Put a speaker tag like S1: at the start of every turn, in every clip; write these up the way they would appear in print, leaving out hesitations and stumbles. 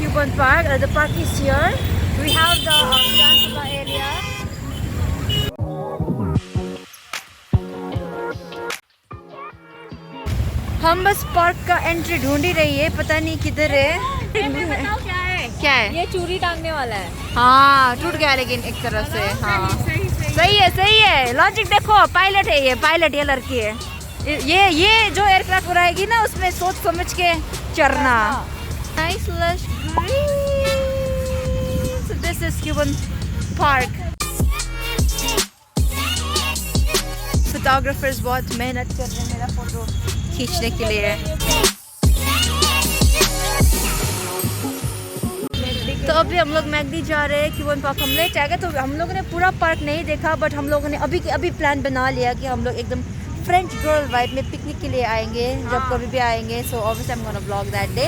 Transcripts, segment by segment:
S1: Cuban Park. The park is here. We have the Zanzibar area. हम bus park का entry ढूंढ ही रही है, पता नहीं किधर है।
S2: बताओ क्या है?
S1: क्या है?
S2: ये चूड़ी टांगने वाला है।
S1: हाँ टूट गया लेकिन एक तरफ से। हाँ सही है। लॉजिक देखो, पायलट है ये, पायलट ये लड़की है। ये जो एयरक्राफ्ट उड़ाएगी ना उसमें सोच समझ के चढ़ना। Nice lush green. So this is Cuban Park. Photographers बहुत मेहनत कर रहे हैं मेरा फोटो खींचने के लिए। तो अभी हम लोग मैगडी जा रहे हैं। क्यूबन पार्क हम लेट आ गए, तो हम लोगों ने पूरा पार्क नहीं देखा, बट हम लोगों ने अभी प्लान बना लिया कि हम लोग एकदम फ्रेंच गर्ल वाइब में पिकनिक के लिए आएंगे जब कभी भी आएंगे। So obviously I am gonna vlog that day.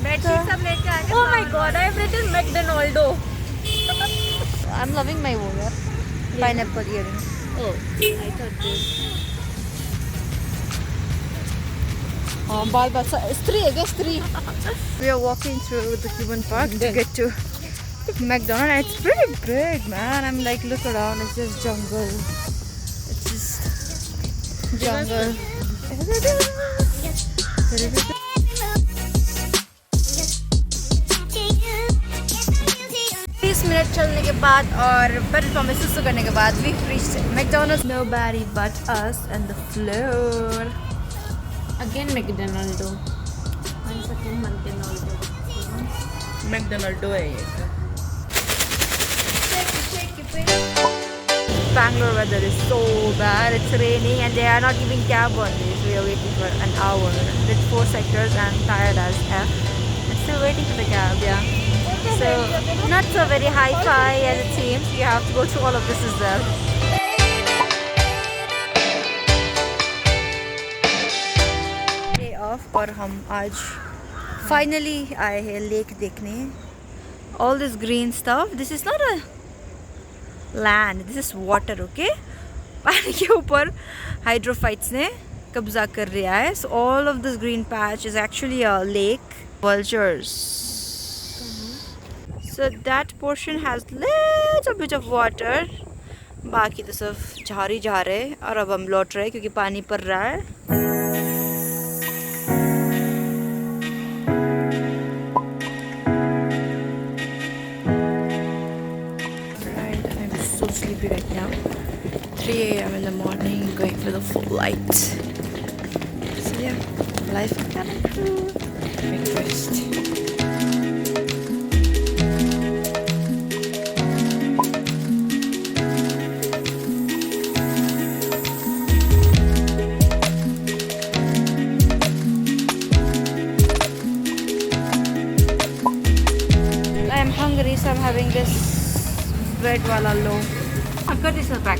S2: Bedsheet सब लेके आए। Oh my God, I have written McDonald's.
S1: I am loving my वो यार pineapple earrings.
S2: Oh, I thought this.
S1: It's three, I guess three. We are walking through the Cuban Park to get to McDonald's. It's pretty big, man. I'm like, look around. It's just jungle. It's just jungle. 30 minute चलने के बाद और petrol pump में सुसु करने के बाद we reached McDonald's. Nobody but us and the floor.
S2: Again McDonaldo. Once again McDonaldo. McDonaldo है ये।
S1: Bangalore weather is so bad. It's raining and they are not giving cab on this. We are waiting for an hour. It's 4 sectors and tired as F. I'm still waiting for the cab, yeah. So not so very hi-fi as it seems. You have to go through all of this as well. Day off और हम आज finally आए हैं lake देखने. All this green stuff. This is not a land. This is water, okay? पानी के ऊपर hydrophytes ने कब्जा कर लिया है. So all of this green patch is actually a lake. Vultures. So that portion has little bit of water. बाकी तो सब झाड़ी जा रहे हैं और अब हम लौट रहे हैं क्योंकि पानी पड़ रहा है. Right, I'm so sleepy right now. 3 a.m. in the morning, going for the full light. So yeah, life of cabin crew. Breakfast. So I'm having this bread wala loaf. I've got this back.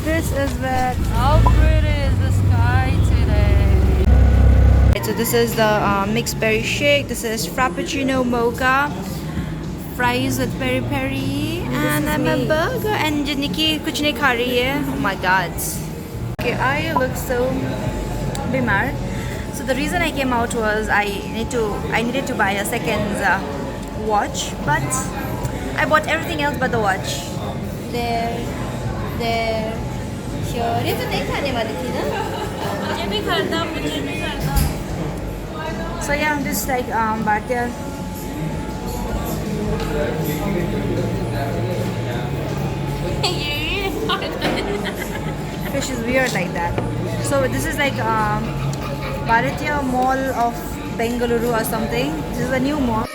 S1: This is where how pretty is the sky today. So this is the mixed berry shake. This is frappuccino mocha, fries with peri peri, and I'm a burger. And Nikki kuch nahi kha rahi hai. Oh my god. Okay, I look so bimar. So the reason I came out was I needed to buy a second watch, but I bought everything else but the watch. There, sure. ये तो नहीं खाने वाली थी ना?
S2: मुझे भी खरीदा, मुझे भी खरीदा।
S1: So yeah, I'm just like Bhartiya. Fish is weird like that. So this is like Bharatiya Mall of Bengaluru or something. This is a new mall.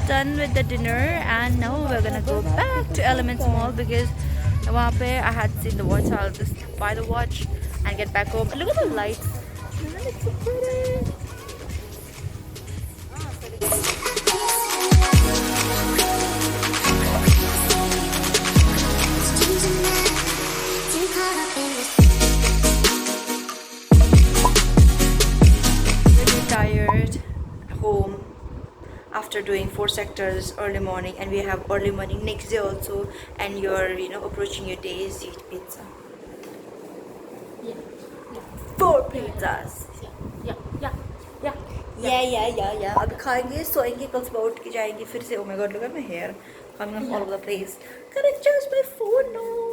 S1: Done with the dinner and now we're gonna go back to Elements Mall because वहाँ पे I had seen the watch, so I'll just buy the watch and get back home. Look at the lights. Man, it's so pretty. after doing 4 sectors early morning, and we have early morning next day also, and you're approaching your days, eat pizza.
S2: Yeah.
S1: 4 pizzas.
S2: Yeah.
S1: अभी खाएंगे, सोएंगे, कल सुबह उठ के जाएंगे फिर से. Oh my god, look at my hair coming off all over the place. Gotta adjust my phone now.